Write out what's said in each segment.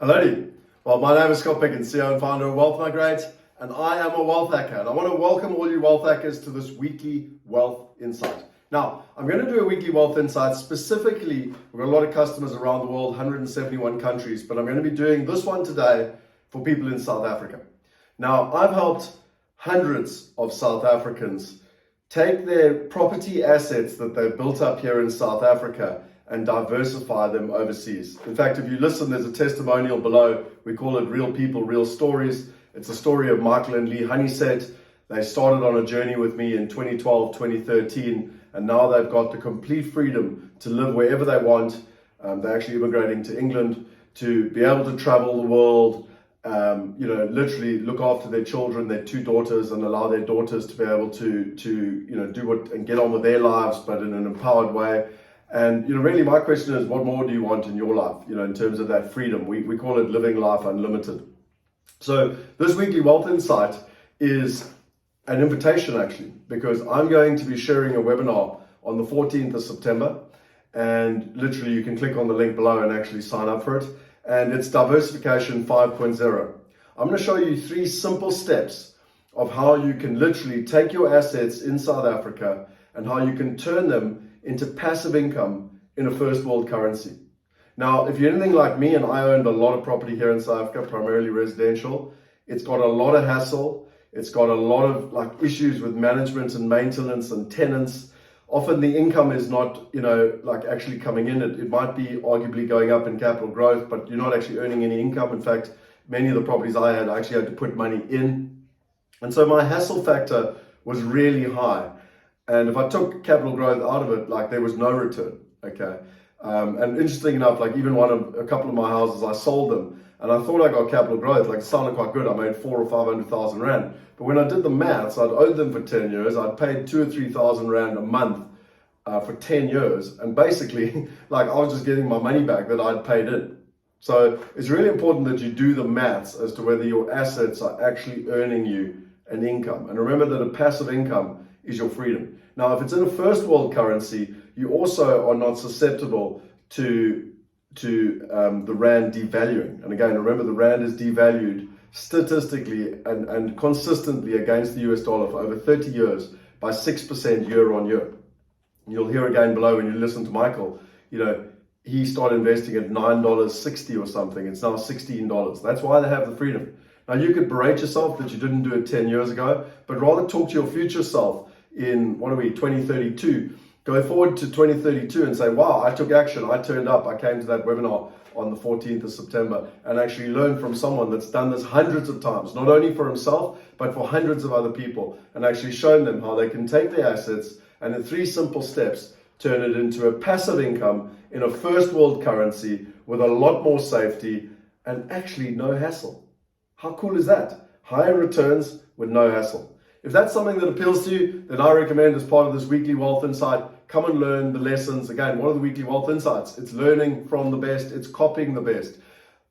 Hello. Well, my name is Scott Picken, CEO and founder of Wealth Migrate, and I am a wealth hacker. And I want to welcome all you wealth hackers to this weekly wealth insight. Now, I'm going to do a weekly wealth insight specifically. We've got a lot of customers around the world, 171 countries, but I'm going to be doing this one today for people in South Africa. Now, I've helped hundreds of South Africans take their property assets that they've built up here in South Africa and diversify them overseas. In fact, if you listen, there's a testimonial below. We call it Real People, Real Stories. It's a story of Michael and Lee Honeysett. They started on a journey with me in 2012, 2013, and now they've got the complete freedom to live wherever they want. They're actually immigrating to England to be able to travel the world, literally look after their children, their two daughters, and allow their daughters to be able to do what and get on with their lives, but in an empowered way. And, really my question is, what more do you want in your life, in terms of that freedom? We call it living life unlimited. So this weekly wealth insight is an invitation actually, because I'm going to be sharing a webinar on the 14th of September. And literally you can click on the link below and actually sign up for it. And it's Diversification 5.0. I'm going to show you 3 simple steps of how you can literally take your assets in South Africa and how you can turn them into passive income in a first world currency. Now, if you're anything like me, and I owned a lot of property here in South Africa, primarily residential, it's got a lot of hassle. It's got a lot of issues with management and maintenance and tenants. Often the income is not, actually coming in. It might be arguably going up in capital growth, but you're not actually earning any income. In fact, many of the properties I actually had to put money in. And so my hassle factor was really high. And if I took capital growth out of it, there was no return, okay? And interesting enough, even a couple of my houses, I sold them, and I thought I got capital growth, it sounded quite good. I made 400,000 or 500,000 rand. But when I did the maths, I'd owed them for 10 years. I'd paid 2,000 or 3,000 rand a month for 10 years. And basically, I was just getting my money back that I'd paid in. So it's really important that you do the maths as to whether your assets are actually earning you an income. And remember that a passive income is your freedom. Now, if it's in a first world currency, you also are not susceptible to the rand devaluing. And again, remember the rand is devalued statistically and consistently against the US dollar for over 30 years by 6% year on year. You'll hear again below when you listen to Michael, he started investing at $9.60 or something. It's now $16. That's why they have the freedom. Now, you could berate yourself that you didn't do it 10 years ago, but rather talk to your future self in, 2032. Go forward to 2032 and say, wow, I took action, I turned up, I came to that webinar on the 14th of September and actually learned from someone that's done this hundreds of times, not only for himself, but for hundreds of other people, and actually shown them how they can take their assets and in 3 simple steps, turn it into a passive income in a first world currency with a lot more safety and actually no hassle. How cool is that? Higher returns with no hassle. If that's something that appeals to you, then I recommend as part of this weekly wealth insight, come and learn the lessons. Again, what are the weekly wealth insights? It's learning from the best, it's copying the best.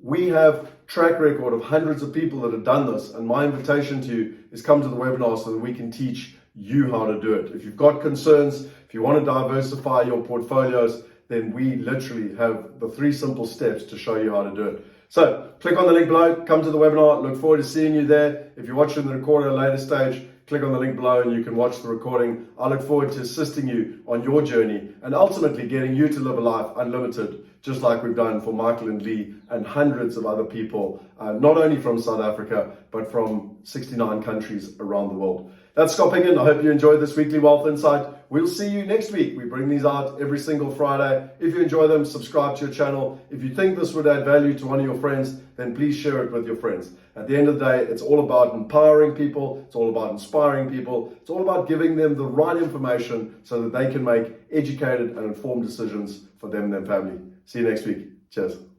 We have track record of hundreds of people that have done this, and my invitation to you is come to the webinar so that we can teach you how to do it. If you've got concerns, if you want to diversify your portfolios, then we literally have the 3 simple steps to show you how to do it. So click on the link below, come to the webinar, look forward to seeing you there. If you're watching the recording at a later stage, click on the link below and you can watch the recording. I look forward to assisting you on your journey and ultimately getting you to live a life unlimited, just like we've done for Michael and Lee and hundreds of other people, not only from South Africa, but from 69 countries around the world. That's Scott Picken. I hope you enjoyed this weekly wealth insight. We'll see you next week. We bring these out every single Friday. If you enjoy them, subscribe to your channel. If you think this would add value to one of your friends, then please share it with your friends. At the end of the day, it's all about empowering people. It's all about inspiring people. It's all about giving them the right information so that they can make educated and informed decisions for them and their family. See you next week. Cheers.